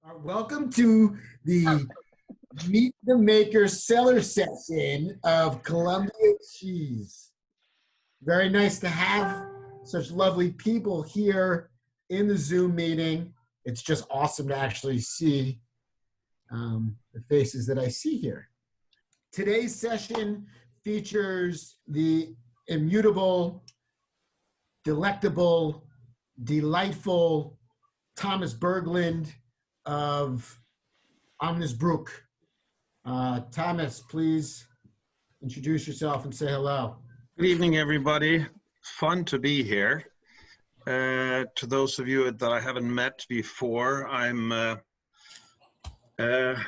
Welcome to the Meet the Maker Cellar session of Columbia Cheese. Very nice to have such lovely people here in the Zoom meeting. It's just awesome to actually see the faces that I see here. Today's session features the immutable, delectable, delightful Thomas Berglund of Almnäs Bruk. Thomas, please introduce yourself and say hello. Good evening, everybody. Fun to be here. To those of you that I haven't met before, I'm third,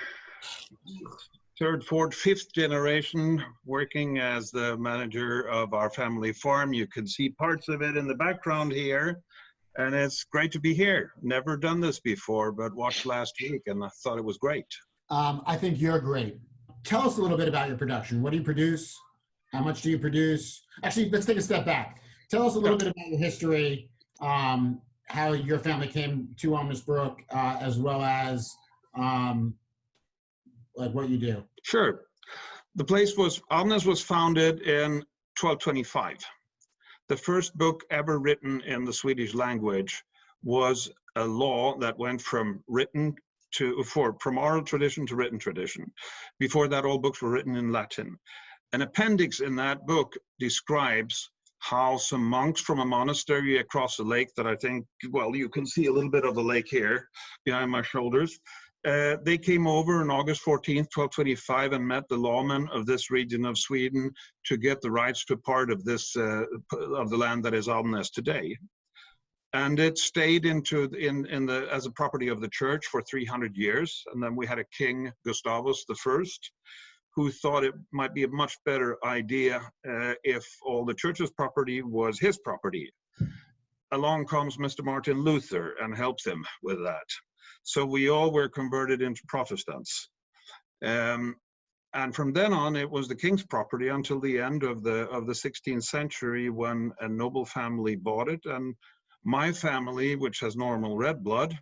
fourth, fifth generation working as the manager of our family farm. You can see parts of it in the background here. And it's great to be here. Never done this before, but watched last week and I thought it was great. I think you're great. Tell us a little bit about your production. What do you produce? How much do you produce? Actually, let's take a step back. Tell us a little bit about your history, how your family came to Almnäs Bruk, as well as like what you do. Sure. The place Almnäs was founded in 1225. The first book ever written in the Swedish language was a law that went from from oral tradition to written tradition. Before that, all books were written in Latin. An appendix in that book describes how some monks from a monastery across the lake that I think, well, you can see a little bit of the lake here behind my shoulders. They came over on August 14th, 1225 and met the lawmen of this region of Sweden to get the rights to part of this, of the land that is Almnäs today. And it stayed as a property of the church for 300 years. And then we had a king, Gustavus I, who thought it might be a much better idea if all the church's property was his property. Along comes Mr. Martin Luther and helps him with that. So we all were converted into Protestants. And from then on, it was the king's property until the end of the 16th century when a noble family bought it. And my family, which has normal red blood,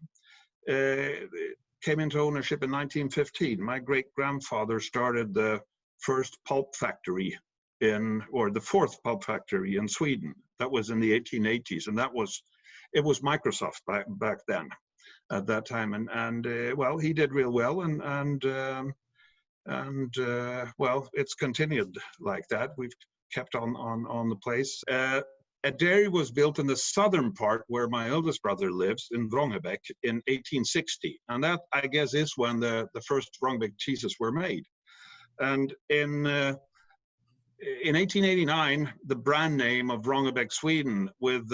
came into ownership in 1915. My great-grandfather started the first pulp factory or the fourth pulp factory in Sweden. That was in the 1880s. And it was Microsoft back then. At that time, and well, he did real well, and well, it's continued like that. We've kept on the place. A dairy was built in the southern part where my eldest brother lives in Wrångebäck in 1860, and that, I guess, is when the first Wrångebäck cheeses were made. And in 1889, the brand name of Wrångebäck, Sweden, with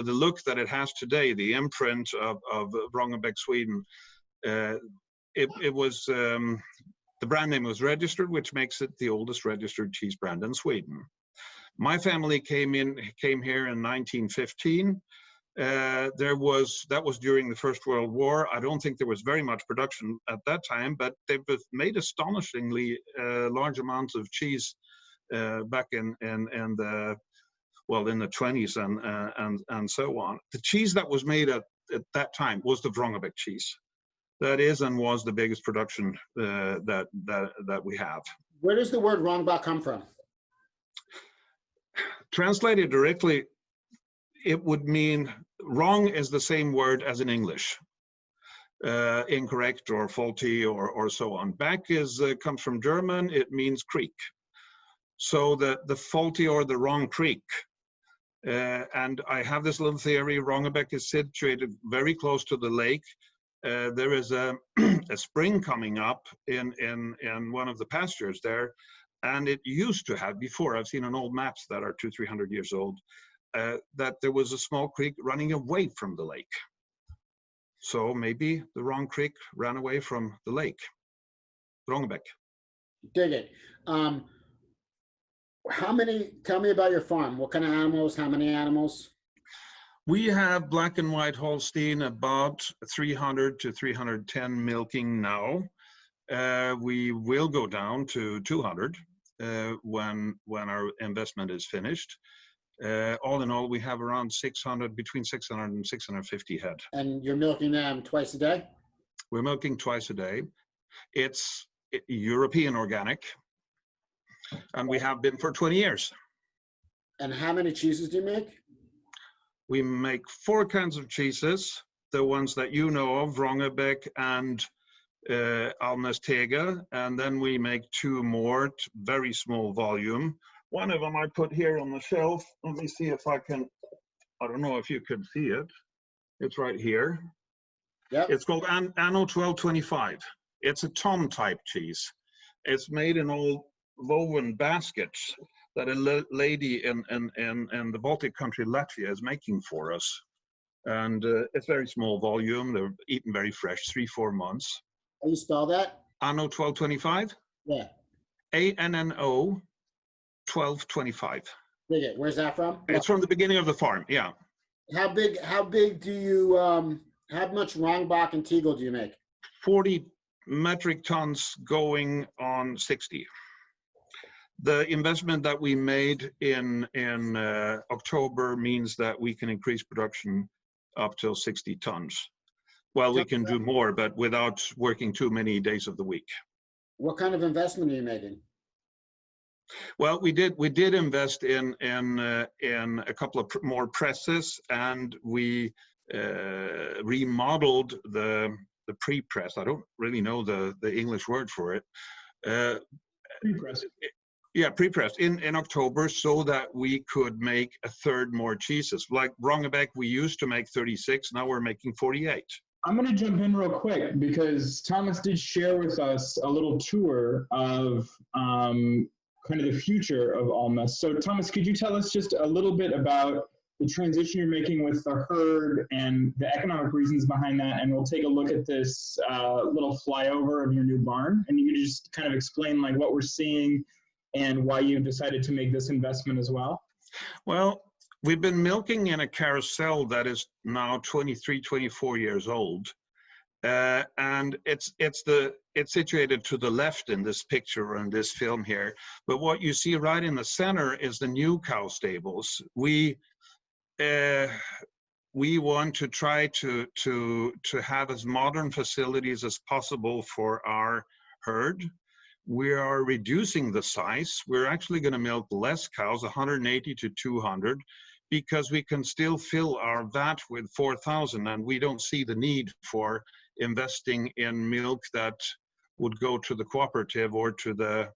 the look that it has today, the imprint of Wrångebäck, Sweden, it was the brand name was registered, which makes it the oldest registered cheese brand in Sweden. My family came here in 1915. That was during the First World War. I don't think there was very much production at that time, but they've made astonishingly large amounts of cheese back in the 20s and so on. The cheese that was made at that time was the Wrångebäck cheese. That is and was the biggest production that we have. Where does the word Wrångebäck come from? Translated directly, it would mean wrong is the same word as in English. Incorrect or faulty or so on. Back comes from German. It means creek. So the faulty or the wrong creek. And I have this little theory. Wrångebäck is situated very close to the lake. There is a spring coming up in one of the pastures there. And it used to have before, I've seen on old maps that are 200-300 years old, that there was a small creek running away from the lake. So maybe the wrong creek ran away from the lake. Wrångebäck. Dig it. Tell me about your farm. What kind of animals, how many animals? We have black and white Holstein, about 300 to 310 milking now. We will go down to 200 when our investment is finished. All in all, we have around between 600 and 650 head. And you're milking them twice a day? We're milking twice a day. It's European organic, and we have been for 20 years. And how many cheeses do you make? We make 4 kinds of cheeses, the ones that you know of, Wrångebäck and Almnäs, and then we make 2 more, very small volume. One of them I put here on the shelf. Let me see if I can, I don't know if you can see it. It's right here. Yeah. It's called Anno 1225. It's a Tom type cheese. It's made in old woven baskets that a lady in the Baltic country Latvia is making for us. And it's very small volume. They're eaten very fresh, 3-4 months. How do you spell that? Anno 1225? Yeah. ANNO 1225. Dig it. Where's that from? It's from the beginning of the farm, yeah. How big do you, how much Wrångebäck and Tegel do you make? 40 metric tons going on 60. The investment that we made in October means that we can increase production up till 60 tons. Well, we can do more, but without working too many days of the week. What kind of investment are you making? Well, we did invest in a couple of more presses, and we remodeled the pre-press. I don't really know the English word for it. Pre-press. Yeah, pre-pressed in October, so that we could make a third more cheeses. Like Wrångebäck, we used to make 36. Now we're making 48. I'm going to jump in real quick because Thomas did share with us a little tour of kind of the future of Almnas. So Thomas, could you tell us just a little bit about the transition you're making with the herd and the economic reasons behind that? And we'll take a look at this little flyover of your new barn. And you could just kind of explain like what we're seeing and why you decided to make this investment as well. Well, we've been milking in a carousel that is now 23, 24 years old. And it's situated to the left in this picture and this film here. But what you see right in the center is the new cow stables. We want to try to have as modern facilities as possible for our herd. We are reducing the size. We're actually going to milk less cows, 180 to 200, because we can still fill our vat with 4,000, and we don't see the need for investing in milk that would go to the cooperative or to the,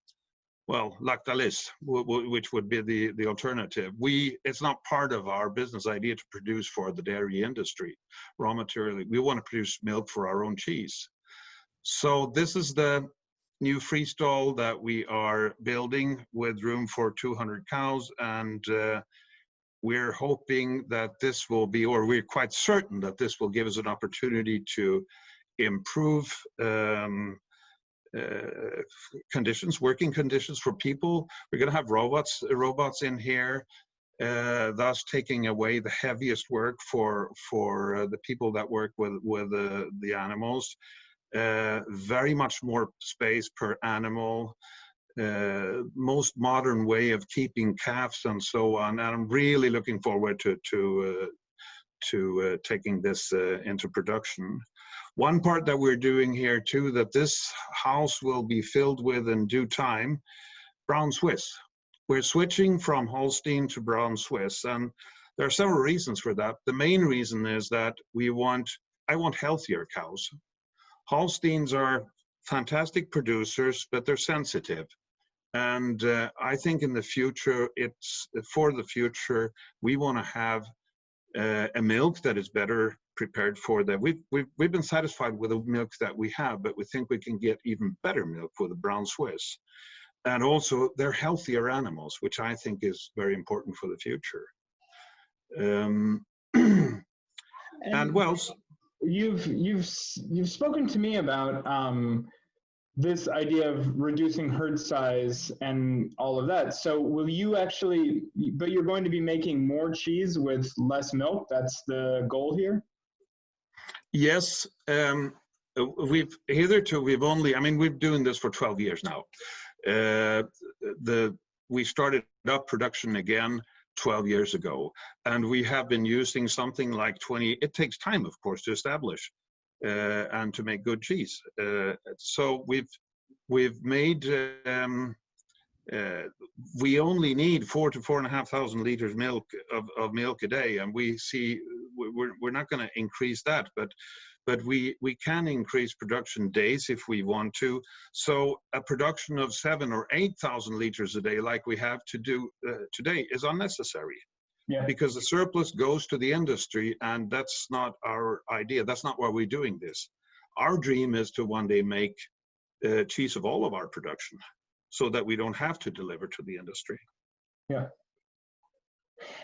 well, Lactalis, which would be the alternative. It's not part of our business idea to produce for the dairy industry, raw material. We want to produce milk for our own cheese. So this is the new freestall that we are building with room for 200 cows, and we're hoping that this will be, or we're quite certain that this will give us an opportunity to improve conditions, working conditions for people. We're going to have robots in here, thus taking away the heaviest work for the people that work with the animals. Very much more space per animal, most modern way of keeping calves and so on. And I'm really looking forward to taking this into production. One part that we're doing here too, that this house will be filled with in due time, Brown Swiss. We're switching from Holstein to Brown Swiss, and there are several reasons for that. The main reason is that I want healthier cows. Holsteins are fantastic producers, but they're sensitive. And I think in the future, we want to have a milk that is better prepared for that. We've been satisfied with the milk that we have, but we think we can get even better milk with the Brown Swiss. And also, they're healthier animals, which I think is very important for the future. And well, You've spoken to me about this idea of reducing herd size and all of that. So will you actually, but you're going to be making more cheese with less milk? That's the goal here? Yes. We've been doing this for 12 years now. We started up production again 12 years ago, and we have been using something like 20, it takes time, of course, to establish and to make good cheese. So we've made. We only need 4,000 to 4,500 liters of milk a day, and we see we're not going to increase that, but we can increase production days if we want to. So a production of 7,000 or 8,000 liters a day, like we have to do today, is unnecessary. Yeah. Because the surplus goes to the industry, and that's not our idea. That's not why we're doing this. Our dream is to one day make cheese of all of our production, so that we don't have to deliver to the industry. Yeah.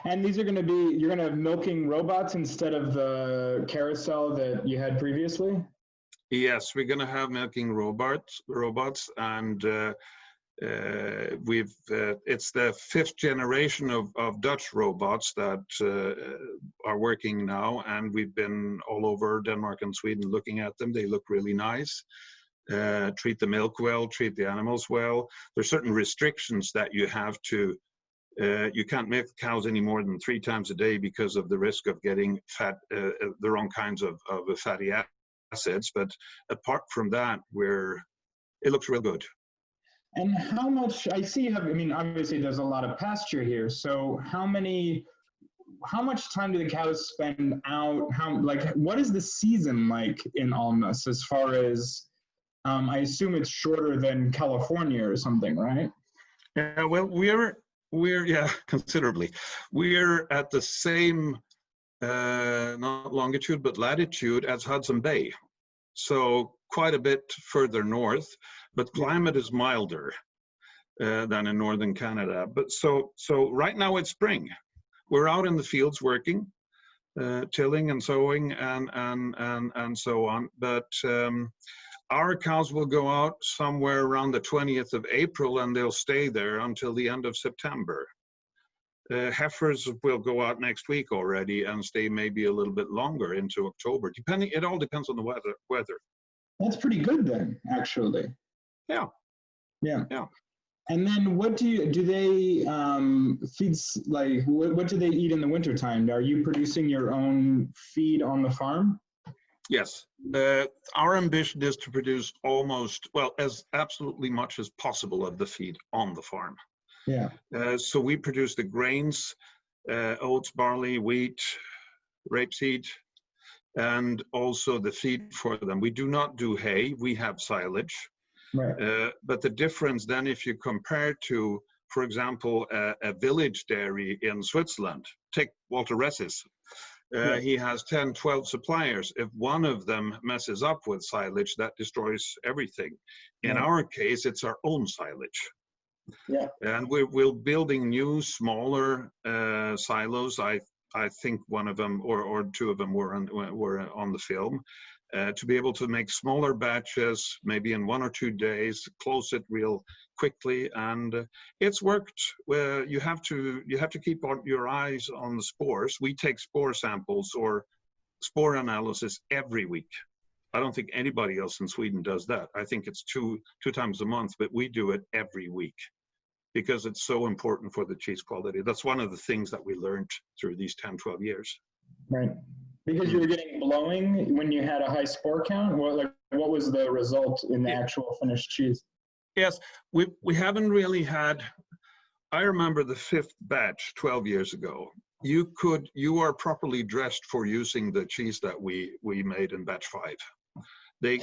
And these are going to be, you're going to have milking robots instead of the carousel that you had previously? Yes, we're going to have milking robots, and it's the 5th generation of Dutch robots that are working now, and we've been all over Denmark and Sweden looking at them. They look really nice. Treat the milk well, treat the animals well. There's certain restrictions that you have to, you can't milk cows any more than 3 times a day because of the risk of getting fat, the wrong kinds of fatty acids. But apart from that, it looks real good. And how much, I see you have, I mean, obviously there's a lot of pasture here. So how much time do the cows spend out? What is the season like in Almnas as far as, I assume it's shorter than California or something, right? Yeah, well, we're considerably. We're at the same, not longitude, but latitude as Hudson Bay. So quite a bit further north, but climate is milder than in northern Canada. But so right now it's spring. We're out in the fields working, tilling and sowing and so on. But our cows will go out somewhere around the 20th of April, and they'll stay there until the end of September. Heifers will go out next week already and stay maybe a little bit longer into October, depending. It all depends on the weather. That's pretty good then, actually. Yeah. And then what do they feed, like, what do they eat in the wintertime? Are you producing your own feed on the farm? Yes. Our ambition is to produce as absolutely much as possible of the feed on the farm. Yeah. So we produce the grains, oats, barley, wheat, rapeseed, and also the feed for them. We do not do hay, we have silage. Right. But the difference then, if you compare to, for example, a village dairy in Switzerland, take Walter Ressis. He has 10, 12 suppliers. If one of them messes up with silage, that destroys everything. In our case, it's our own silage. Yeah. And we're building new, smaller silos. I think one of them or 2 of them were on the film, to be able to make smaller batches, maybe in 1 or 2 days, close it real quickly, and it's worked. You have to keep your eyes on the spores. We take spore samples or spore analysis every week. I don't think anybody else in Sweden does that. I think it's two times a month, but we do it every week because it's so important for the cheese quality. That's one of the things that we learned through these 10, 12 years. Right. Because you were getting blowing when you had a high spore count? What was the result in the actual finished cheese? Yes, we haven't really had. I remember the 5th batch 12 years ago. You are properly dressed for using the cheese that we made in batch 5.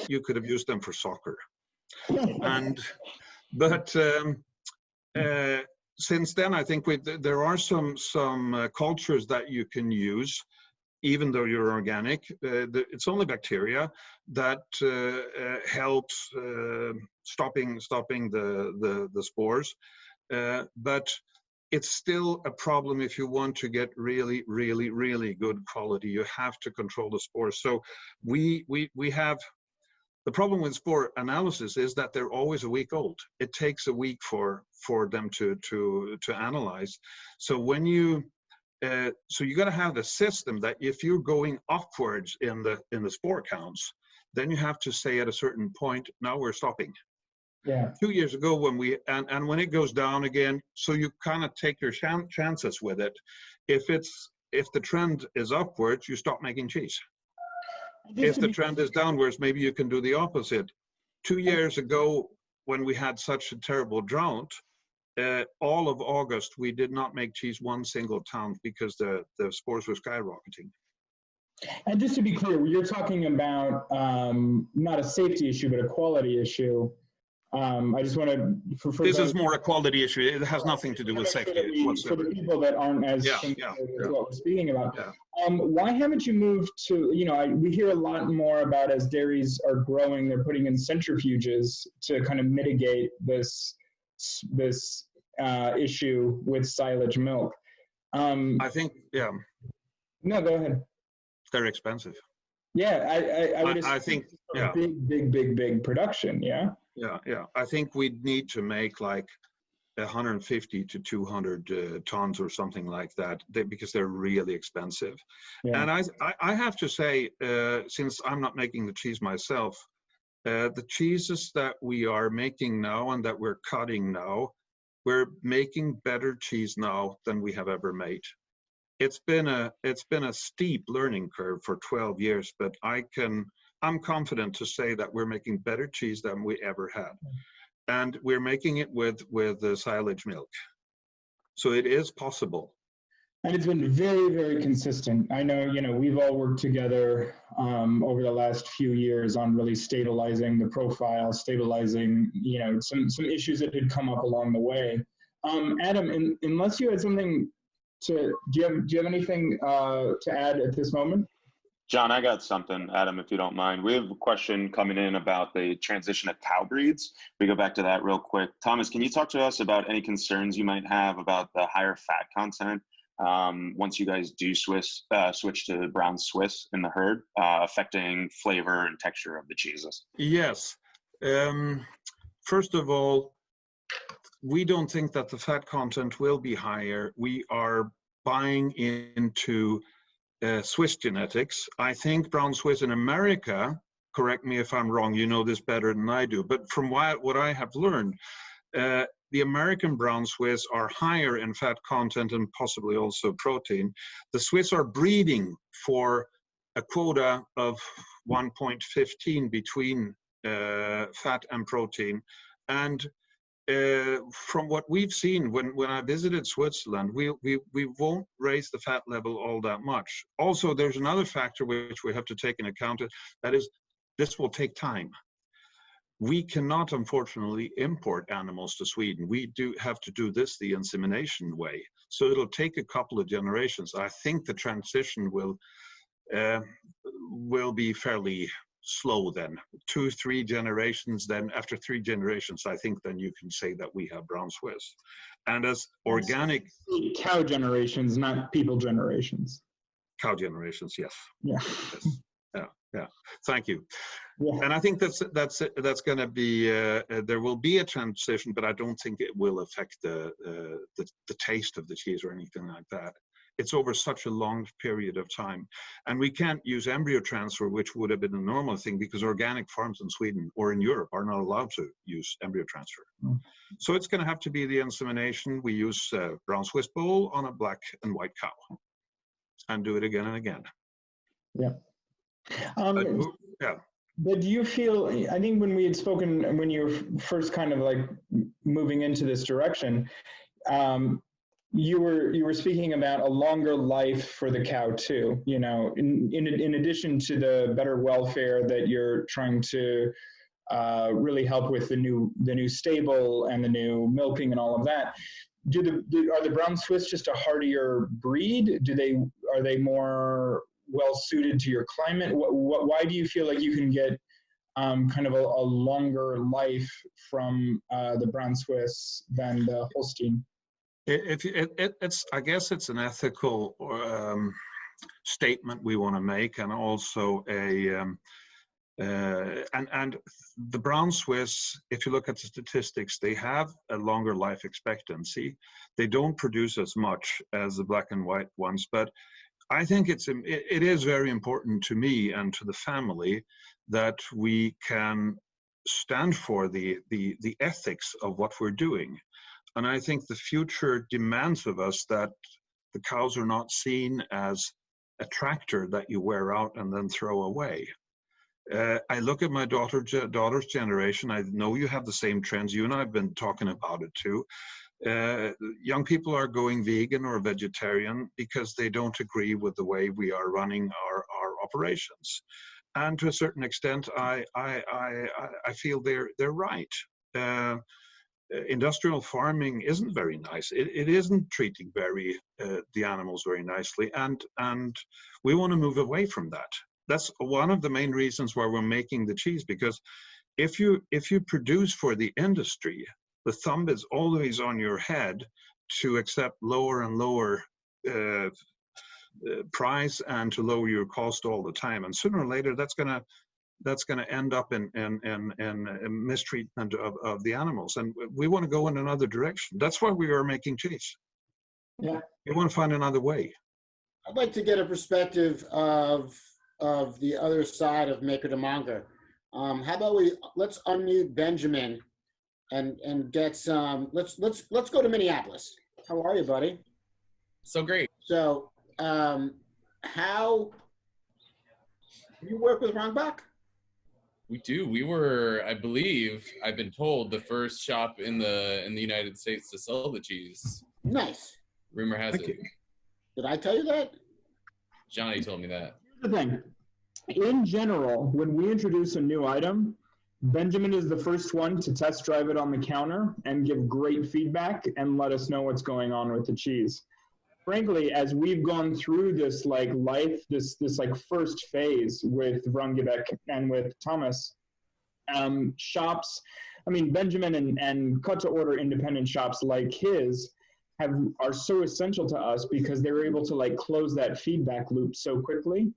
You could have used them for soccer. But since then, I think there are some cultures that you can use. Even though you're organic, it's only bacteria that helps stopping the spores. But it's still a problem if you want to get really, really, really good quality. You have to control the spores. So we have the problem with spore analysis is that they're always a week old. It takes a week for them to analyze. So when you so you got to have the system that if you're going upwards in the spore counts, then you have to say at a certain point, now we're stopping. Yeah. 2 years ago when when it goes down again, so you kind of take your chances with it. If the trend is upwards, you stop making cheese. if the trend is downwards, maybe you can do the opposite. 2 years ago, when we had such a terrible drought, all of August, we did not make cheese one single time because the spores were skyrocketing. And just to be clear, you're talking about not a safety issue, but a quality issue. I just want to... This is more a quality issue. It has nothing to do with safety whatsoever. For the people that aren't as familiar with what we're speaking about, why haven't you moved to, we hear a lot more about as dairies are growing, they're putting in centrifuges to kind of mitigate this issue with silage milk. I think, No, go ahead. They're expensive. Yeah, I think big production, yeah? Yeah. I think we need to make like 150 to 200 tons or something like that, because they're really expensive. Yeah. And I have to say, since I'm not making the cheese myself, the cheeses that we are making now and that we're cutting now, we're making better cheese now than we have ever made. It's been a steep learning curve for 12 years, but I'm confident to say that we're making better cheese than we ever had. And we're making it with the silage milk. So it is possible. And it's been very, very consistent. I know, we've all worked together over the last few years on really stabilizing the profile, stabilizing, some issues that had come up along the way. Adam, unless you had something do you have anything to add at this moment? John, I got something, Adam, if you don't mind. We have a question coming in about the transition of cow breeds. We go back to that real quick. Thomas, can you talk to us about any concerns you might have about the higher fat content once you guys do switch to brown Swiss in the herd, affecting flavor and texture of the cheeses? Yes. First of all, we don't think that the fat content will be higher. We are buying into Swiss genetics. I think brown Swiss in America, correct me if I'm wrong, you know this better than I do, but from what I have learned, the American brown Swiss are higher in fat content and possibly also protein. The Swiss are breeding for a quota of 1.15 between fat and protein. And from what we've seen when I visited Switzerland, we won't raise the fat level all that much. Also, there's another factor which we have to take into account, that is, this will take time. We cannot, unfortunately, import animals to Sweden. We do have to do this the insemination way. So it'll take a couple of generations. I think the transition will be fairly slow then, 2-3 generations. Then after 3 generations, I think then you can say that we have brown Swiss. And as organic cow generations, not people generations. Cow generations, yes. Yeah. Yes. Yeah. Thank you. Yeah. And I think that's going to be there will be a transition, but I don't think it will affect the taste of the cheese or anything like that. It's over such a long period of time. And we can't use embryo transfer, which would have been a normal thing, because organic farms in Sweden or in Europe are not allowed to use embryo transfer. Mm. So it's going to have to be the insemination. We use brown Swiss bull on a black and white cow and do it again and again. Yeah. Yeah. But do you feel, I think when we had spoken, when you were first kind of like moving into this direction, you were speaking about a longer life for the cow too, in addition to the better welfare that you're trying to really help with the new stable and the new milking and all of that. Are the brown Swiss just a hardier breed? Are they more well suited to your climate? Why do you feel like you can get kind of a longer life from the brown Swiss than the Holstein? I guess it's an ethical statement we want to make, and also and the brown Swiss, if you look at the statistics, they have a longer life expectancy. They don't produce as much as the black and white ones, but I think it is very important to me and to the family that we can stand for the ethics of what we're doing. And I think the future demands of us that the cows are not seen as a tractor that you wear out and then throw away. I look at my daughter's generation. I know you have the same trends. You and I have been talking about it too. Young people are going vegan or vegetarian because they don't agree with the way we are running our operations. And to a certain extent, I feel they're right. Industrial farming isn't very nice. It isn't treating the animals very nicely, and we want to move away from that. That's one of the main reasons why we're making the cheese, because if you produce for the industry, the thumb is always on your head to accept lower and lower price and to lower your cost all the time, and sooner or later that's gonna end up in mistreatment of the animals, and we want to go in another direction. That's why we are making cheese. Yeah, we want to find another way. I'd like to get a perspective of the other side of maker to monger. How about let's unmute Benjamin and get some. Let's go to Minneapolis. How are you, buddy? So great. So, how you work with Wrångebäck? We do. We were, I believe, I've been told, the first shop in the United States to sell the cheese. Nice. Rumor has it. Did I tell you that? Johnny told me that. Here's the thing. In general, when we introduce a new item, Benjamin is the first one to test drive it on the counter and give great feedback and let us know what's going on with the cheese. Frankly, as we've gone through this this first phase with Wrångebäck and with Thomas, shops, I mean, Benjamin and cut-to-order independent shops like his are so essential to us because they were able to close that feedback loop so quickly.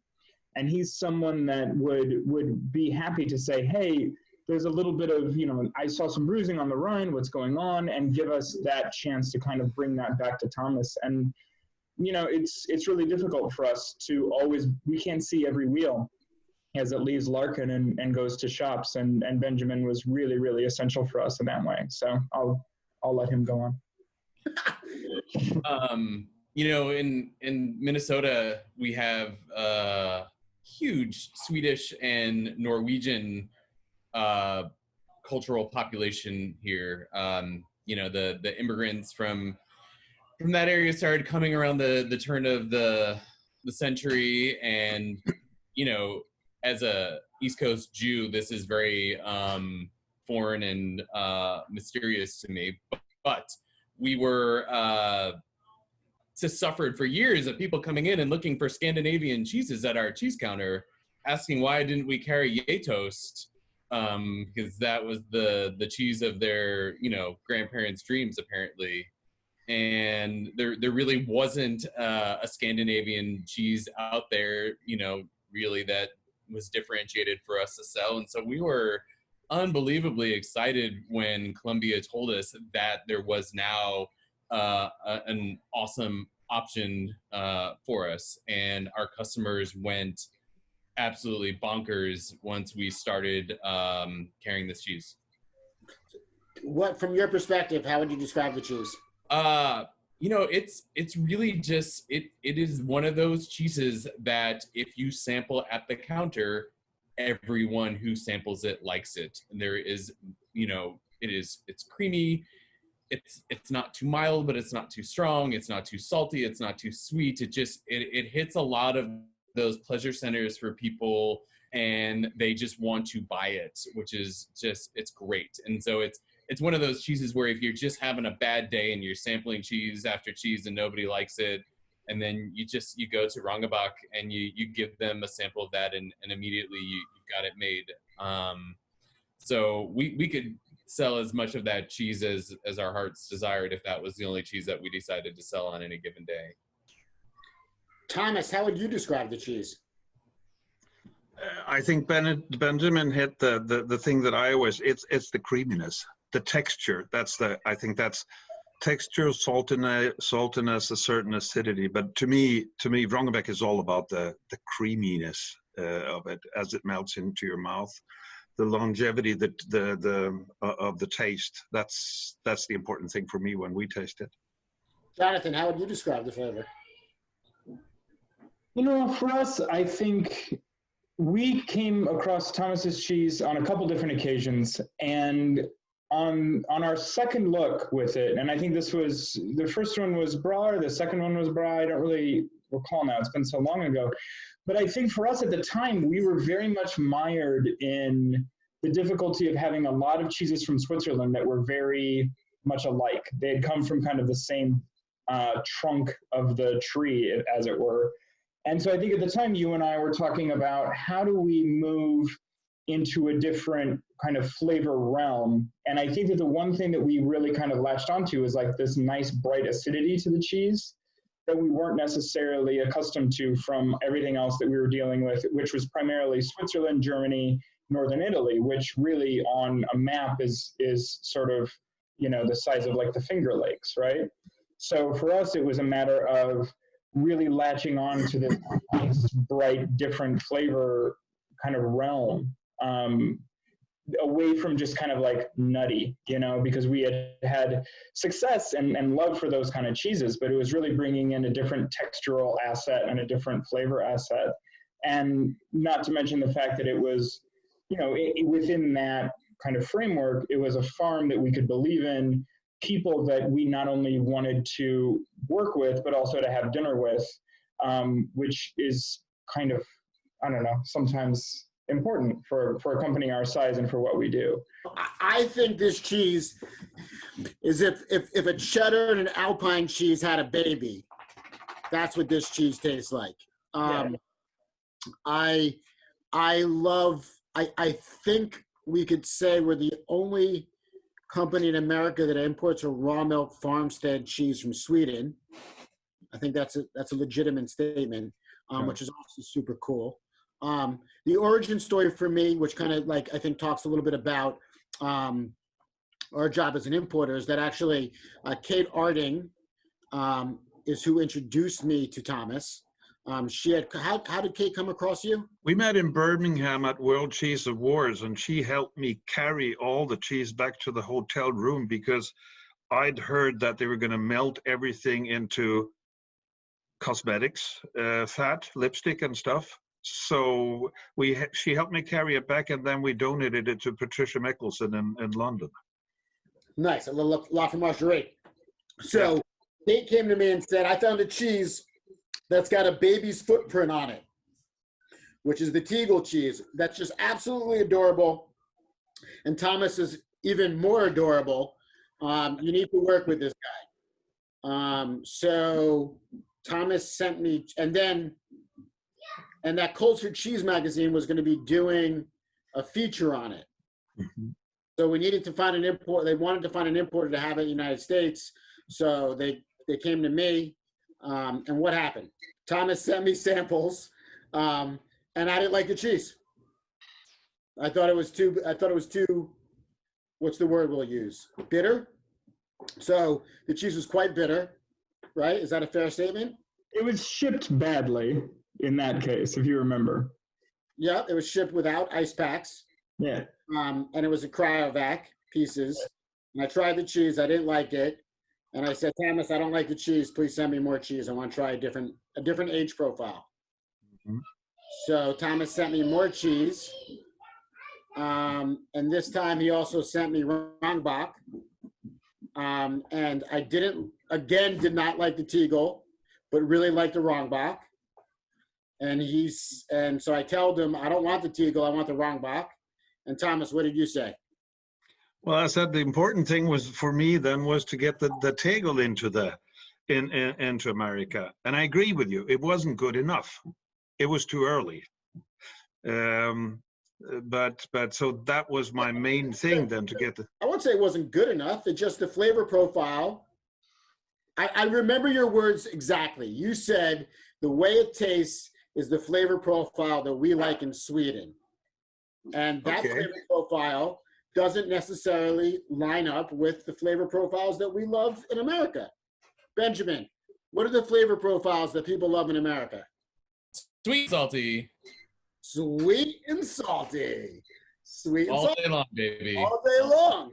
And he's someone that would be happy to say, hey, there's a little bit of, I saw some bruising on the rind, what's going on, and give us that chance to kind of bring that back to Thomas. And, it's really difficult for us to always, we can't see every wheel as it leaves Larkin and goes to shops. And Benjamin was really, really essential for us in that way. So I'll let him go on. In Minnesota, we have a huge Swedish and Norwegian cultural population here. The immigrants from that area started coming around the turn of the century, and as a East Coast Jew, this is very foreign and mysterious to me. But we were just suffered for years of people coming in and looking for Scandinavian cheeses at our cheese counter, asking why didn't we carry Yetost, because that was the cheese of their grandparents' dreams apparently. And there really wasn't a Scandinavian cheese out there, really that was differentiated for us to sell. And so we were unbelievably excited when Columbia told us that there was now an awesome option for us. And our customers went absolutely bonkers once we started carrying this cheese. What, from your perspective, how would you describe the cheese? It's really just, it is one of those cheeses that if you sample at the counter, everyone who samples it likes it. And there is, it's creamy. It's not too mild, but it's not too strong. It's not too salty. It's not too sweet. It hits a lot of those pleasure centers for people, and they just want to buy it, which is just, it's great. And so it's one of those cheeses where if you're just having a bad day and you're sampling cheese after cheese and nobody likes it, and then you go to Wrångebäck and you give them a sample of that, and immediately you got it made. So we could sell as much of that cheese as our hearts desired if that was the only cheese that we decided to sell on any given day. Thomas, how would you describe the cheese? I think Benjamin hit the thing that I always, it's the creaminess, the texture. I think that's texture, saltiness, a certain acidity. But to me, Wrångebäck is all about the creaminess of it as it melts into your mouth, the longevity, of the taste. That's the important thing for me when we taste it. Jonathan, how would you describe the flavor? You know, for us, I think we came across Thomas's cheese on a couple different occasions, and on our second look with it, and I think this was, the first one was Bra, or the second one was Bra, I don't really recall now, it's been so long ago. But I think for us at the time, we were very much mired in the difficulty of having a lot of cheeses from Switzerland that were very much alike. They had come from kind of the same trunk of the tree, as it were. And so I think at the time, you and I were talking about how do we move into a different kind of flavor realm. And I think that the one thing that we really kind of latched onto is like this nice bright acidity to the cheese that we weren't necessarily accustomed to from everything else that we were dealing with, which was primarily Switzerland, Germany, Northern Italy, which really on a map is sort of, you know, the size of like the Finger Lakes, right? So for us, it was a matter of really latching on to this nice, bright, different flavor kind of realm, away from just kind of like nutty, you know, because we had success and love for those kind of cheeses, but it was really bringing in a different textural asset and a different flavor asset. And not to mention the fact that it was, you know, within that kind of framework, it was a farm that we could believe in, people that we not only wanted to work with, but also to have dinner with, which is kind of, I don't know, sometimes important for a company our size and for what we do. I think this cheese is if a cheddar and an Alpine cheese had a baby, that's what this cheese tastes like. I think we could say we're the only company in America that imports a raw milk farmstead cheese from Sweden. I think that's a legitimate statement, which is also super cool. The origin story for me, which kind of like I think talks a little bit about our job as an importer, is that actually Kate Arding is who introduced me to Thomas. How did Kate come across you? We met in Birmingham at World Cheese Awards, and she helped me carry all the cheese back to the hotel room because I'd heard that they were going to melt everything into cosmetics, fat, lipstick and stuff. So she helped me carry it back, and then we donated it to Patricia Mickelson in London. Nice, a little La Fromagerie. So Kate came to me and said, I found a cheese that's got a baby's footprint on it, which is the Tegel cheese. That's just absolutely adorable. And Thomas is even more adorable. You need to work with this guy. So Thomas sent me, and that Cultured Cheese magazine was going to be doing a feature on it. Mm-hmm. So we needed to find an import. They wanted to find an importer to have it in the United States. So they came to me. And what happened? Thomas sent me samples, and I didn't like the cheese. I thought it was too, what's the word we'll use? Bitter. So the cheese was quite bitter, right? Is that a fair statement? It was shipped badly in that case, if you remember. Yeah, it was shipped without ice packs. Yeah. And it was a cryovac pieces. And I tried the cheese. I didn't like it. And I said, Thomas, I don't like the cheese. Please send me more cheese. I want to try a different age profile. Mm-hmm. So Thomas sent me more cheese. And this time he also sent me Wrångebäck. And I did not like the Tegel, but really liked the Wrångebäck. And so I told him, I don't want the Tegel, I want the Wrångebäck. And Thomas, what did you say? Well, I said the important thing was for me then was to get the Tegel into America, and I agree with you. It wasn't good enough. It was too early. But so that was my main thing then to get the. I wouldn't say it wasn't good enough. It's just the flavor profile. I remember your words exactly. You said the way it tastes is the flavor profile that we like in Sweden, and that flavor profile doesn't necessarily line up with the flavor profiles that we love in America. Benjamin, what are the flavor profiles that people love in America? Sweet, salty. Sweet and salty. Sweet and salty. All day long, baby. All day long.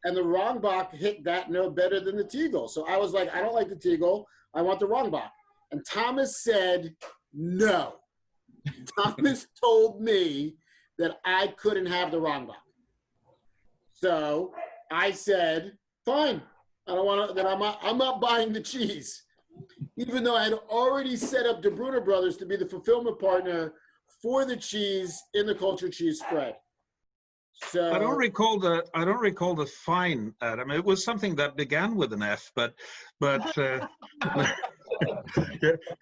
And the Wrångebäck hit that note better than the Tegel. So I was like, I don't like the Tegel. I want the Wrångebäck. And Thomas said, no. Thomas told me that I couldn't have the Wrångebäck. So I said, fine. I don't want to, that I'm not buying the cheese. Even though I had already set up De Bruyne Brothers to be the fulfillment partner for the cheese in the culture cheese spread. So I don't recall the fine, Adam. It was something that began with an F, but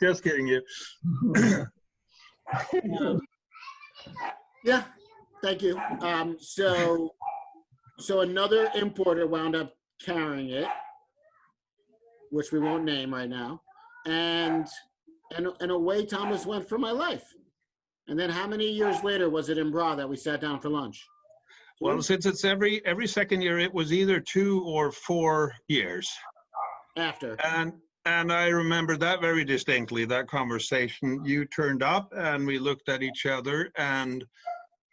just kidding you. Yeah, thank you. So another importer wound up carrying it, which we won't name right now, and away Thomas went for my life. And then how many years later was it in Bra that we sat down for lunch? Well, since it's every second year, it was either 2 or 4 years. After. And I remember that very distinctly, that conversation. You turned up and we looked at each other and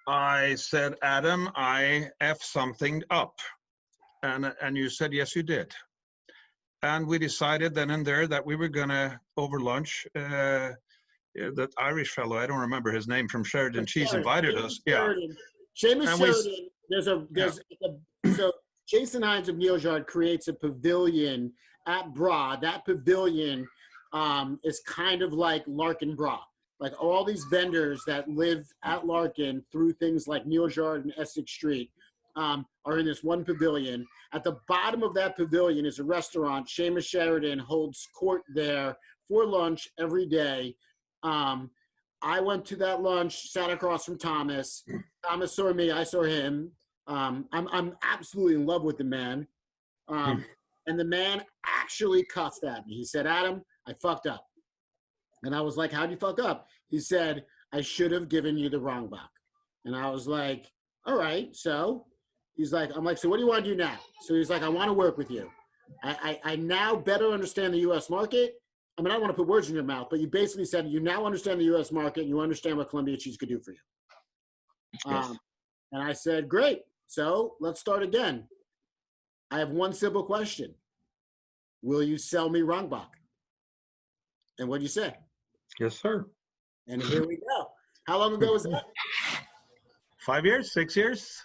I said, Adam, I F something up. And you said, yes, you did. And we decided then and there that we were gonna, over lunch, that Irish fellow, I don't remember his name, from Sheridan Cheese invited us. Yeah. Seamus Sheridan, so Jason Hines of Neojard creates a pavilion at Bra. That pavilion is kind of like Larkin Bra. Like all these vendors that live at Larkin through things like Neojard and Essex Street are in this one pavilion. At the bottom of that pavilion is a restaurant. Seamus Sheridan holds court there for lunch every day. I went to that lunch, sat across from Thomas. Thomas saw me, I saw him. I'm absolutely in love with the man. And the man actually cussed at me. He said, Adam, I fucked up. And I was like, how'd you fuck up? He said, I should have given you the Wrångebäck. And I was like, all right, so? He's like, I'm like, so what do you want to do now? So he's like, I want to work with you. I now better understand the U.S. market. I mean, I don't want to put words in your mouth, but you basically said you now understand the U.S. market and you understand what Columbia cheese could do for you. Yes. And I said, great. So let's start again. I have one simple question. Will you sell me Wrångebäck? And what'd you say? Yes, sir. And here we go. How long ago was that? 5 years, 6 years,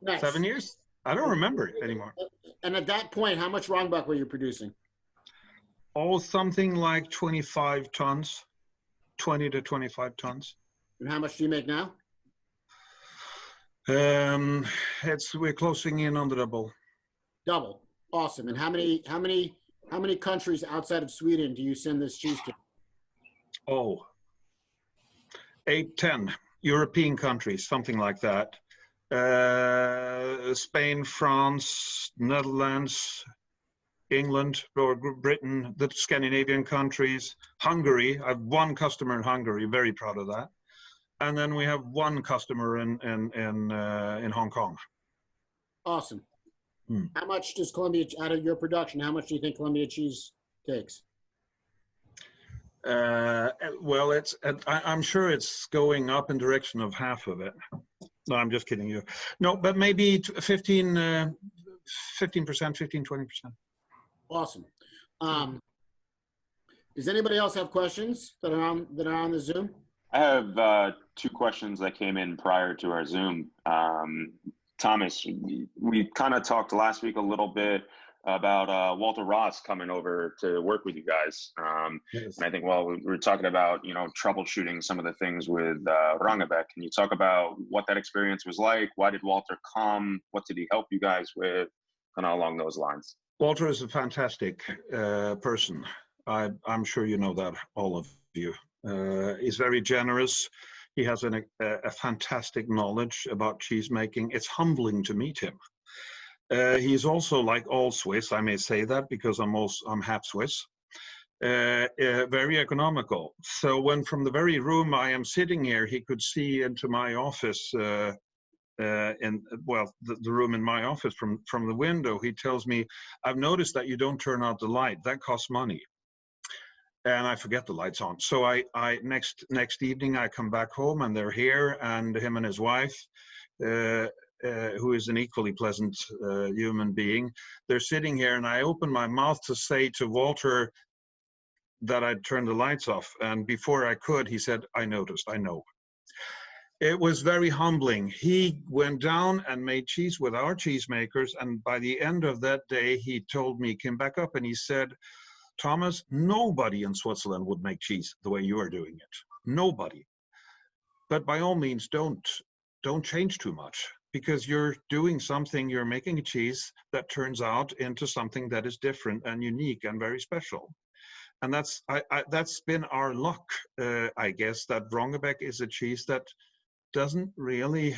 Nice. 7 years? I don't remember it anymore. And at that point, how much Wrångebäck were you producing? Oh, something like 25 tons, 20 to 25 tons. And how much do you make now? We're closing in on the double. Double. Awesome. And how many countries outside of Sweden do you send this cheese to? Oh, 8, 10 European countries, something like that. Spain, France, Netherlands, England, or Britain, the Scandinavian countries, Hungary. I have one customer in Hungary, very proud of that. And then we have one customer in Hong Kong. Awesome. How much does Columbia, out of your production, how much do you think Columbia cheese takes? Well, I'm sure it's going up in direction of half of it. No, I'm just kidding you. No, but maybe 15%, 20%. Awesome. Does anybody else have questions that are on the Zoom? I have 2 questions that came in prior to our Zoom. Thomas, we kind of talked last week a little bit about Walter Ross coming over to work with you guys. Yes. And I think, well, we were talking about, troubleshooting some of the things with Wrångebäck. Can you talk about what that experience was like? Why did Walter come? What did he help you guys with? Kind of along those lines. Walter is a fantastic person. I'm sure you know that, all of you. He's very generous. He has a fantastic knowledge about cheese making. It's humbling to meet him. He's also, like all Swiss, I may say that because I'm half Swiss, very economical. So when from the very room I am sitting here, he could see into my office, the room in my office from the window. He tells me, I've noticed that you don't turn out the light. That costs money. And I forget the lights on. So I next evening I come back home and they're here, and him and his wife, who is an equally pleasant human being, they're sitting here, and I open my mouth to say to Walter, that I'd turn the lights off. And before I could, he said, I noticed, I know. It was very humbling. He went down and made cheese with our cheesemakers. And by the end of that day, he told me, came back up and he said, Thomas, nobody in Switzerland would make cheese the way you are doing it. Nobody. But by all means, don't change too much, because you're doing something, you're making a cheese that turns out into something that is different and unique and very special. And that's been our luck, I guess, that Wrångebäck is a cheese that doesn't really,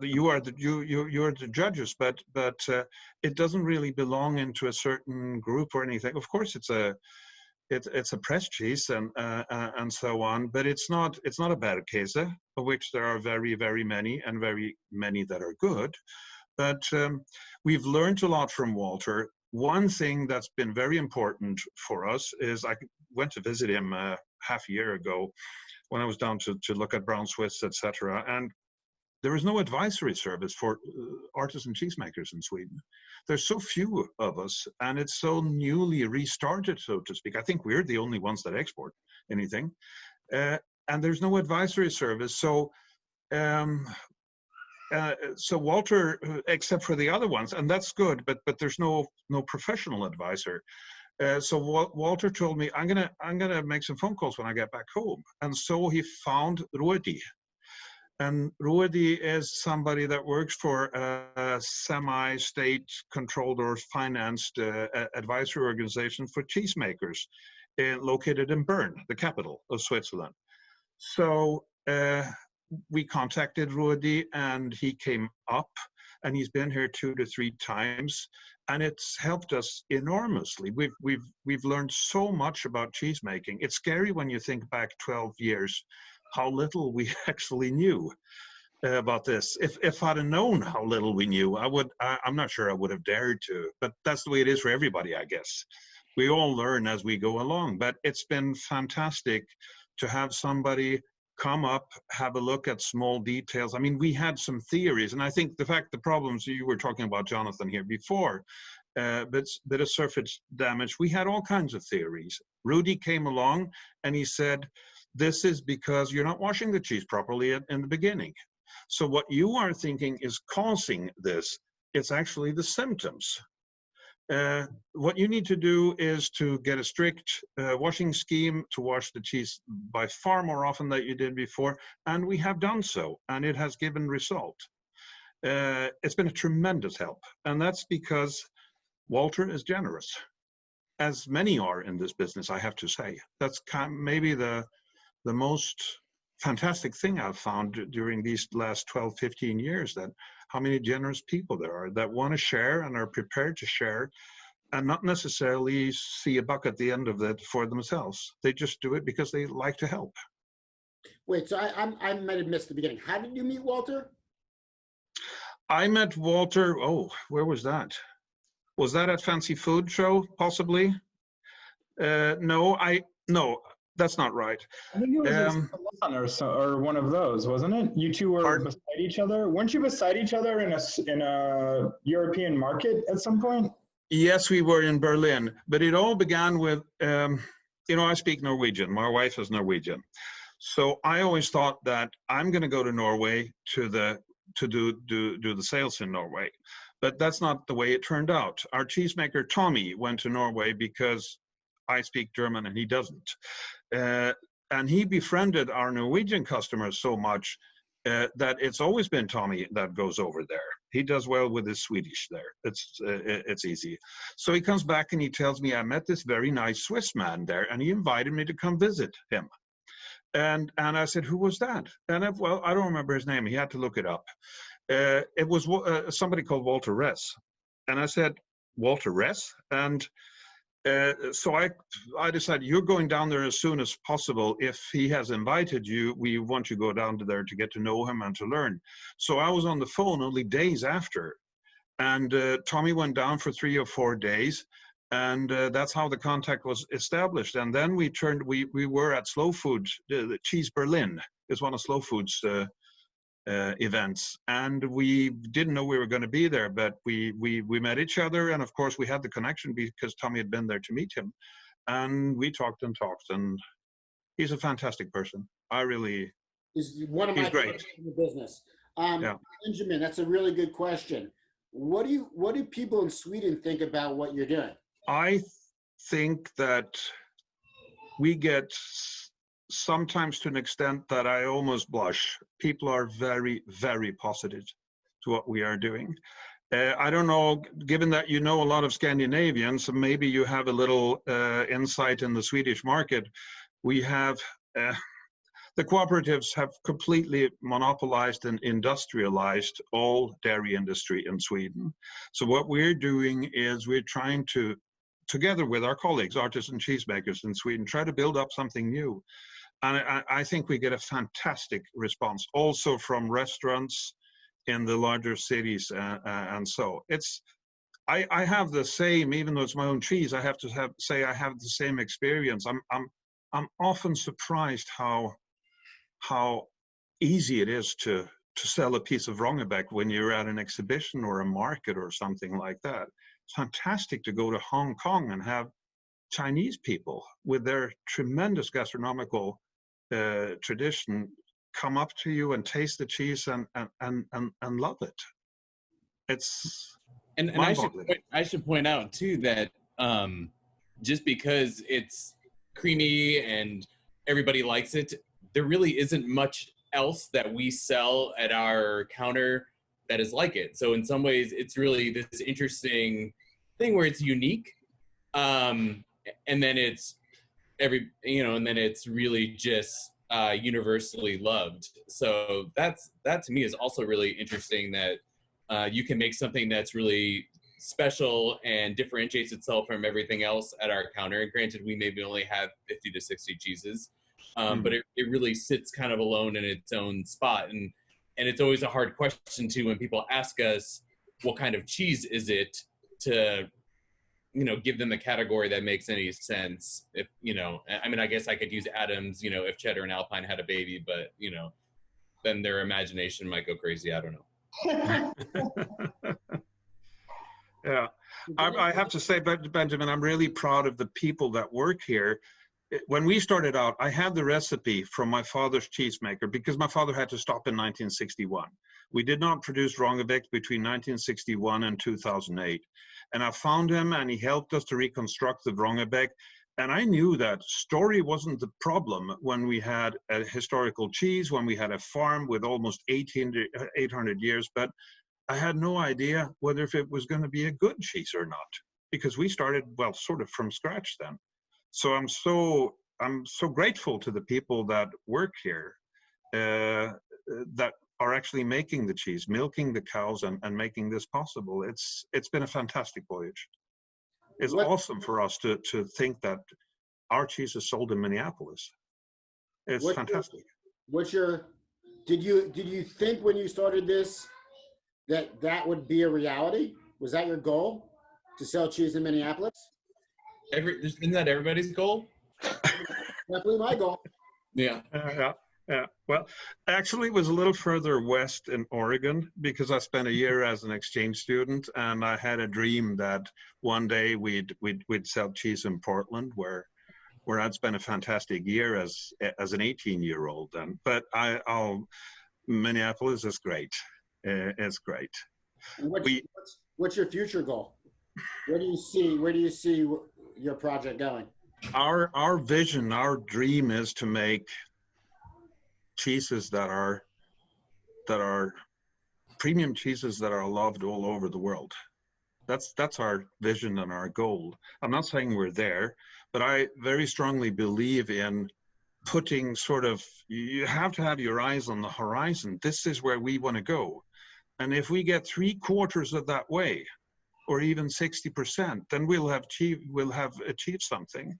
you're the judges, but it doesn't really belong into a certain group or anything. Of course, it's a press cheese and so on, but it's not a bad case, of which there are very, very many and very many that are good. But we've learned a lot from Walter. One thing that's been very important for us is I went to visit him half a year ago when I was down to look at brown Swiss, etc. And there is no advisory service for artisan cheesemakers in Sweden. There's so few of us, and it's so newly restarted, so to speak. I think we're the only ones that export anything. And there's no advisory service. So Walter, except for the other ones, and that's good, but there's no professional advisor. So Walter told me, I'm gonna make some phone calls when I get back home. And so he found Rudi. And Rudi is somebody that works for a semi-state controlled or financed advisory organization for cheesemakers located in Bern, the capital of Switzerland. So we contacted Rudi and he came up, and he's been here 2 to 3 times, and it's helped us enormously. We've learned so much about cheese making. It's scary when you think back 12 years how little we actually knew about this. If I'd have known how little we knew, I'm not sure I would have dared to, but that's the way it is for everybody, I guess. We all learn as we go along, but it's been fantastic to have somebody come up, have a look at small details. I mean, we had some theories, and I think the problems you were talking about, Jonathan, here before, bit of surface damage, we had all kinds of theories. Rudi came along and he said, this is because you're not washing the cheese properly in the beginning. So what you are thinking is causing this. It's actually the symptoms. What you need to do is to get a strict washing scheme to wash the cheese by far more often than you did before, and we have done so, and it has given result. It's been a tremendous help, and that's because Walter is generous, as many are in this business, I have to say. That's maybe the most fantastic thing I've found during these last 12, 15 years, that how many generous people there are that want to share and are prepared to share and not necessarily see a buck at the end of it for themselves. They just do it because they like to help. Wait, so I might have missed the beginning. How did you meet Walter? I met Walter, where was that? Was that at Fancy Food Show, possibly? No, that's not right. I think it was a salon or one of those, wasn't it? You two were beside each other. Weren't you beside each other in a European market at some point? Yes, we were in Berlin, but it all began with, I speak Norwegian. My wife is Norwegian. So I always thought that I'm going to go to Norway to do the sales in Norway. But that's not the way it turned out. Our cheesemaker, Tommy, went to Norway because I speak German and he doesn't. And he befriended our Norwegian customers so much that it's always been Tommy that goes over there. He does well with his Swedish there. It's easy. So he comes back and he tells me, I met this very nice Swiss man there, and he invited me to come visit him. And I said, who was that? And I don't remember his name. He had to look it up. It was somebody called Walter Ress. And I said, Walter Ress? And so I decided, you're going down there as soon as possible. If he has invited you, we want you to go down to there to get to know him and to learn. So I was on the phone only days after. And Tommy went down for 3 or 4 days. And that's how the contact was established. And then we were at Slow Foods. The Cheese Berlin is one of Slow Foods events, and we didn't know we were going to be there, but we met each other, and of course we had the connection because Tommy had been there to meet him. And we talked and talked, and he's a fantastic person. He's one of he's my great favorites in the business. Yeah. Benjamin, that's a really good question. What do people in Sweden think about what you're doing? I think that we get, sometimes to an extent that I almost blush, people are very, very positive to what we are doing. I don't know, given that you know a lot of Scandinavians, maybe you have a little insight in the Swedish market. We have, the cooperatives have completely monopolized and industrialized all dairy industry in Sweden. So what we're doing is we're trying to, together with our colleagues, artisan cheesemakers in Sweden, try to build up something new. And I think we get a fantastic response also from restaurants in the larger cities, and so it's. I have the same, even though it's my own cheese. I have to say I have the same experience. I'm often surprised how easy it is to sell a piece of Wrångebäck when you're at an exhibition or a market or something like that. It's fantastic to go to Hong Kong and have Chinese people with their tremendous gastronomical tradition come up to you and taste the cheese and love it. It's and I should point out too that just because it's creamy and everybody likes it, there really isn't much else that we sell at our counter that is like it. So in some ways, it's really this interesting thing where it's unique, and then it's and then it's really just universally loved. So that to me is also really interesting, that you can make something that's really special and differentiates itself from everything else at our counter. And granted, we maybe only have 50 to 60 cheeses, but it really sits kind of alone in its own spot. And it's always a hard question too when people ask us what kind of cheese is it, to give them a category that makes any sense. If I mean, I guess I could use Adams, if Cheddar and Alpine had a baby, but then their imagination might go crazy. I don't know. Yeah, I have to say, Benjamin, I'm really proud of the people that work here. When we started out, I had the recipe from my father's cheesemaker because my father had to stop in 1961. We did not produce Wrångebäck between 1961 and 2008. And I found him and he helped us to reconstruct the Wrångebäck. And I knew that story wasn't the problem when we had a historical cheese, when we had a farm with almost 800 years, but I had no idea whether if it was going to be a good cheese or not, because we started, well, sort of from scratch then. So I'm so grateful to the people that work here, that are actually making the cheese, milking the cows, and making this possible. It's been a fantastic voyage. It's awesome for us to think that our cheese is sold in Minneapolis. It's fantastic. Did you think when you started this that would be a reality? Was that your goal, to sell cheese in Minneapolis? Isn't that everybody's goal? Definitely my goal. Yeah. Yeah. Well, actually, it was a little further west in Oregon because I spent a year as an exchange student, and I had a dream that one day we'd sell cheese in Portland, where I'd spent a fantastic year as an 18-year-old. Then, but Minneapolis is great. It's great. And what's your future goal? Where do you see your project going? Our vision, our dream is to make cheeses that are premium cheeses that are loved all over the world. That's our vision and our goal. I'm not saying we're there, but I very strongly believe in putting you have to have your eyes on the horizon. This is where we want to go. And if we get 3/4 of that way, or even 60%, then we'll have achieved something.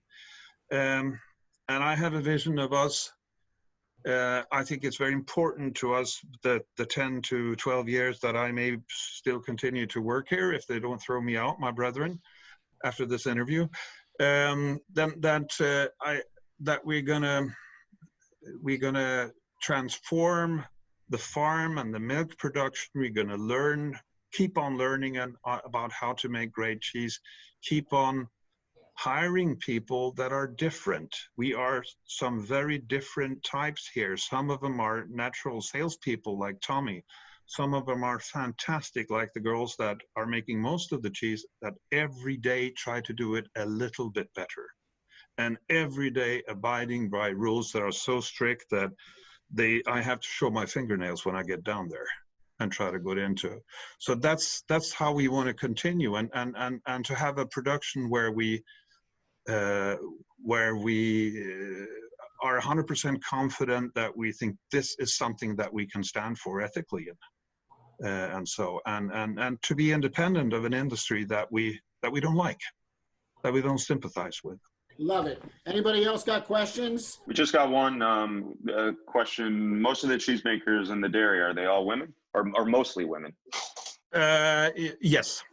And I have a vision of us. I think it's very important to us that the 10 to 12 years that I may still continue to work here, if they don't throw me out, my brethren, after this interview, that we're gonna transform the farm and the milk production. We're gonna keep on learning about how to make great cheese, keep on hiring people that are different. We are some very different types here. Some of them are natural salespeople like Tommy. Some of them are fantastic, like the girls that are making most of the cheese, that every day try to do it a little bit better. And every day abiding by rules that are so strict that I have to show my fingernails when I get down there and try to get into. So that's how we want to continue, and to have a production where we are 100% confident that we think this is something that we can stand for ethically, and to be independent of an industry that we don't like, that we don't sympathize with. Love it. Anybody else got questions? We just got one question. Most of the cheesemakers in the dairy, are they all women or mostly women? Yes.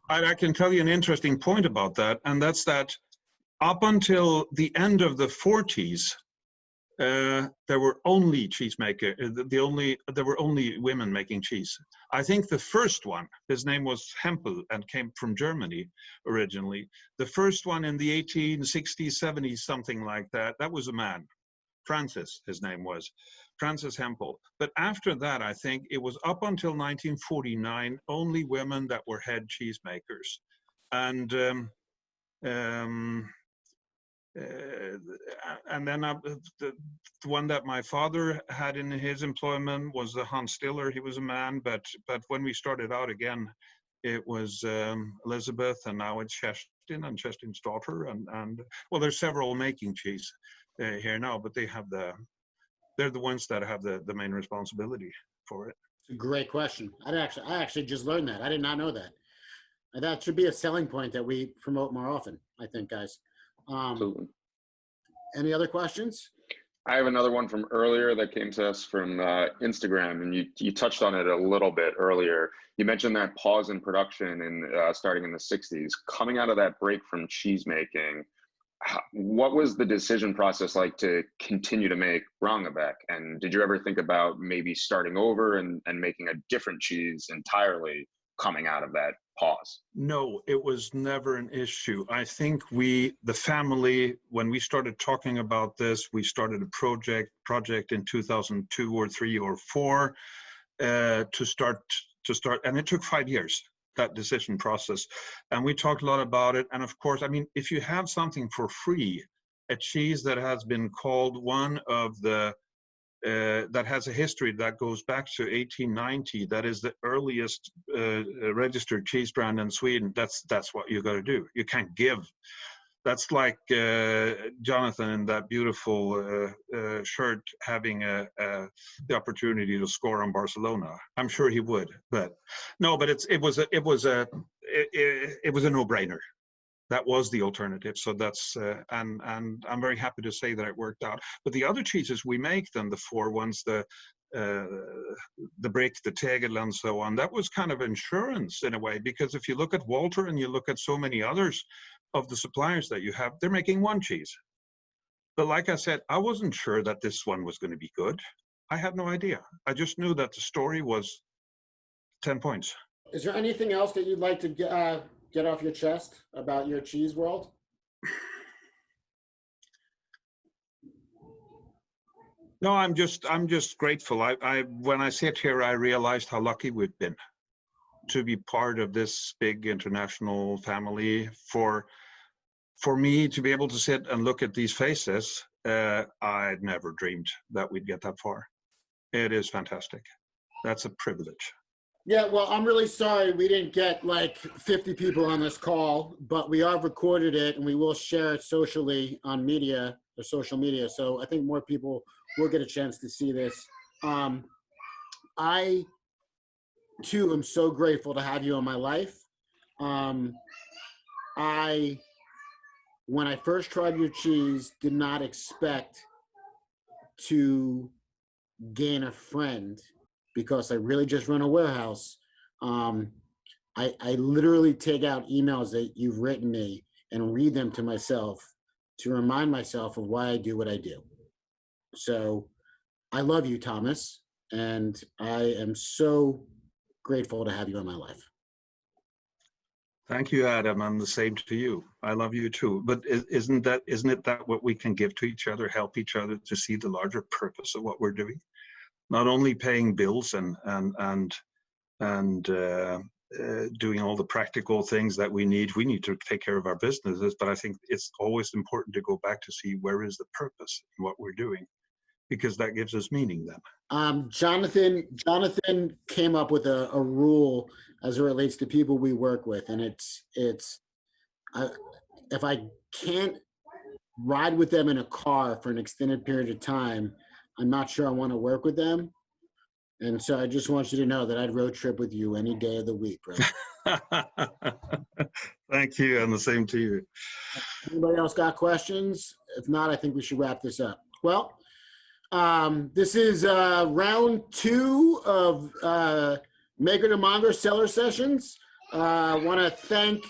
I can tell you an interesting point about that, and that's that up until the end of the 40s, there were only there were only women making cheese. I think the first one, his name was Hempel and came from Germany originally. The first one in the 1860s, 70s, something like that, that was a man. Francis, his name was. Francis Hempel. But after that, I think it was up until 1949, only women that were head cheesemakers. And then the one that my father had in his employment was the Hans Stiller. He was a man, but when we started out again, it was Elizabeth, and now it's Kerstin and Kerstin's daughter, and well, there's several making cheese here now, but they're the ones that have the main responsibility for it. It's a great question. I actually just learned that. I did not know that. And that should be a selling point that we promote more often, I think, guys. Absolutely. Any other questions? I have another one from earlier that came to us from Instagram, and you touched on it a little bit earlier. You mentioned that pause in production in starting in the 60s. Coming out of that break from cheese making, what was the decision process like to continue to make Wrångebäck? And did you ever think about maybe starting over and making a different cheese entirely coming out of that pause? No, it was never an issue. I think the family, when we started talking about this, we started a project in 2002 or 3 or 4 to start, and it took 5 years, that decision process. And we talked a lot about it. And of course, I mean, if you have something for free, a cheese that has been called one of the that has a history that goes back to 1890. That is the earliest registered cheese brand in Sweden. That's what you got to do. You can't give. That's like Jonathan in that beautiful shirt having the opportunity to score on Barcelona. I'm sure he would, but no. But it was a no-brainer. That was the alternative. So that's and I'm very happy to say that it worked out. But the other cheeses we make, then the 4 ones, the Brick, the Tegel, and so on, that was kind of insurance in a way, because if you look at Walter and you look at so many others of the suppliers that you have, they're making one cheese. But like I said, I wasn't sure that this one was going to be good. I had no idea. I just knew that the story was 10 points. Is there anything else that you'd like to get off your chest about your cheese world? No, I'm just grateful. When I sit here, I realized how lucky we've been to be part of this big international family. For me to be able to sit and look at these faces, I'd never dreamed that we'd get that far. It is fantastic. That's a privilege. Yeah, well, I'm really sorry we didn't get like 50 people on this call, but we have recorded it and we will share it socially on social media. So I think more people will get a chance to see this. I too am so grateful to have you in my life. When I first tried your cheese, did not expect to gain a friend, because I really just run a warehouse. I literally take out emails that you've written me and read them to myself to remind myself of why I do what I do. So I love you, Thomas, and I am so grateful to have you in my life. Thank you, Adam, and the same to you. I love you too. But isn't it that what we can give to each other, help each other to see the larger purpose of what we're doing? Not only paying bills and doing all the practical things that we need to take care of our businesses, but I think it's always important to go back to see where is the purpose in what we're doing, because that gives us meaning then. Jonathan came up with a rule as it relates to people we work with, and it's if I can't ride with them in a car for an extended period of time, I'm not sure I want to work with them. And so I just want you to know that I'd road trip with you any day of the week, right? Thank you, and the same to you. Anybody else got questions? If not, I think we should wrap this up. Well, this is round 2 of Maker to Monger Cellar Sessions. I want to thank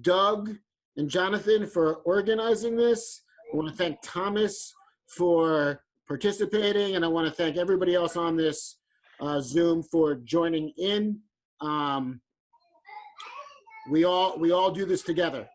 Doug and Jonathan for organizing this. I want to thank Thomas for participating, and I want to thank everybody else on this Zoom for joining in. We all do this together.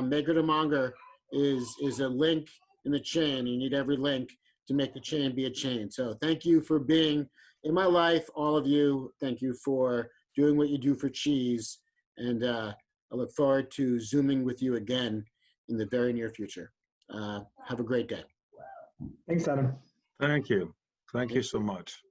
Maker to Monger is a link in the chain. You need every link to make the chain be a chain. So thank you for being in my life, all of you. Thank you for doing what you do for cheese, and I look forward to Zooming with you again in the very near future. Have a great day. Thanks, Adam. Thank you. Thank you so much.